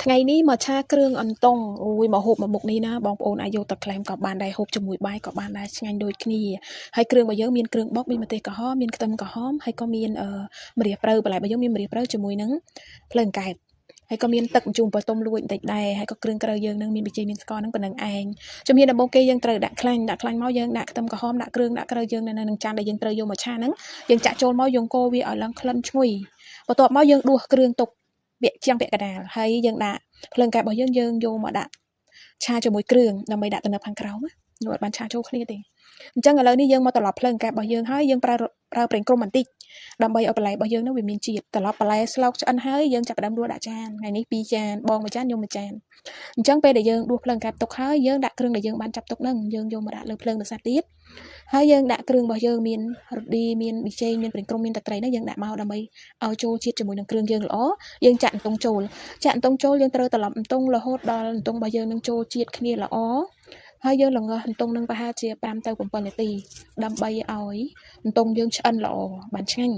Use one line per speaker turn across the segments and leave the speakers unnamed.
ថ្ងៃនេះមកឆាគ្រឿងអន្ទង់អូយមកហូបមកមុខនេះណាបងប្អូនអាចយកទៅក្លែមក៏បានដែរហូបជាមួយបាយក៏បានដែរឆ្ងាញ់ដូចគ្នាហើយគ្រឿងរបស់យើងមានគ្រឿងបុកមានម្ទេសក្រហមមានខ្ទឹមក្រហមហើយក៏មានម្រះព្រៅបន្លែរបស់យើងមានម្រះព្រៅជាមួយនឹងភ្លើងកែបហើយក៏មានទឹកជូរបើទុំលួចបន្តិចដែរហើយក៏គ្រឿងក្រៅយើងនឹងមានប៊ីចេងមានស្ករនឹងប៉ុណ្ណឹងឯងជំនាញដំបូងគេយើងត្រូវដាក់ខ្លាញ់មកយើងដាក់ខ្ទឹមក្រហមដាក់គ្រឿងដាក់ក្រៅយើងនៅនឹងចានដែលយើងត្រូវយកមកឆាហ្នឹងយើងចាក់ចូលមកយើងកូរវាឲ្យឡើងក្លិនឈ្ងុយបន្ទាប់មកយើងដួសគ្រឿងទុកពាក់ជាងពាក់កណ្ដាលហើយយើងដាក់ភ្លើងកែបរបស់យើងយកមកដាក់ឆាជាមួយគ្រឿងដើម្បីដាក់ទៅនៅខាងក្រោមនោះអត់បានឆាចូលគ្នាទេអញ្ចឹងឥឡូវនេះយើងមកត្រឡប់ភ្លើងកែបរបស់យើងហើយយើងប្រើប្រេងក្រុំបន្តិចដើម្បីឲ្យបន្លែរបស់យើងនោះវាមានជាតិត្រឡប់បន្លែស្លោកឆ្អិនហើយយើងចាប់ផ្ដើមដួសដាក់ចានថ្ងៃនេះ2ចានបងមួយចានខ្ញុំមួយចានអញ្ចឹងពេលដែលយើងដួសភ្លើងកែបទុកហើយយើងដាក់គ្រឿងដែលយើងបានចាប់ទុកហ្នឹងយើងយកមកដាក់លើភ្លើងទៅសាទៀតហើយយើងដាក់គ្រឿងរបស់យើងមានរ៉ូឌីមានប៊ីចេងមានប្រេងក្រុំមានទឹកត្រីហ្នឹងយើងដាក់មកដើម្បីឲ្យចូលជាតិជាមួយនឹងគ្រឿងយើងល្អយើងចាក់អន្ទង់ចូលយើងត្រូវត្រឡប់អន្ទង់រហូតដល់អន្ទង់របស់យើងនឹងចូលជាតិគ្នាល្អហើយយើងល្ងស់អន្ទង់នឹងប្រហែលជា5ទៅ7នាទីដើម្បីឲ្យអន្ទង់យើងឆ្អិនល្អបានឆ្ងាញ់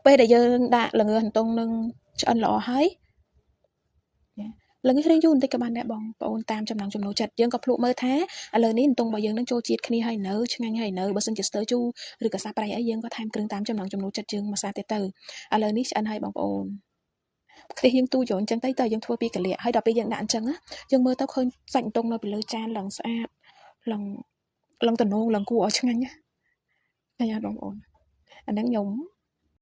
ពេលដែលយើងដាក់ល្ងអន្ទង់នឹងឆ្អិនល្អហើយល្ងរៀងយូរបន្តិចក៏បានដែរបងប្អូនតាមចំណង់ចំណូលចិត្តយើងក៏ភ្លក់មើលថាឥឡូវនេះអន្ទង់របស់យើងនឹងចូលជាតិគ្នាហើយនៅឆ្ងាញ់ហើយនៅបើសិនជាស្ទើរជូរឬក៏សាប្រៃអីយើងក៏ថែមគ្រឿងតាមចំណង់ចំណូលចិត្តយើងមកសាទៀតទៅឥឡូវនេះឆ្អិនហើយបងប្អូនខ្ទះយើងទូយកអញ្ចឹងទៅយើងធ្វើពីកលៀកហើយដល់ពេលយើងដាក់អញ្ចឹងយើងមើលទៅឃើញសាច់អន្ទង់នៅពីលើចានឡើងស្អាតឡើងតំណងឡើងគួរឲ្យឆ្ងាញ់ណាស់អត់បងប្អូនអាហ្នឹងខ្ញុំ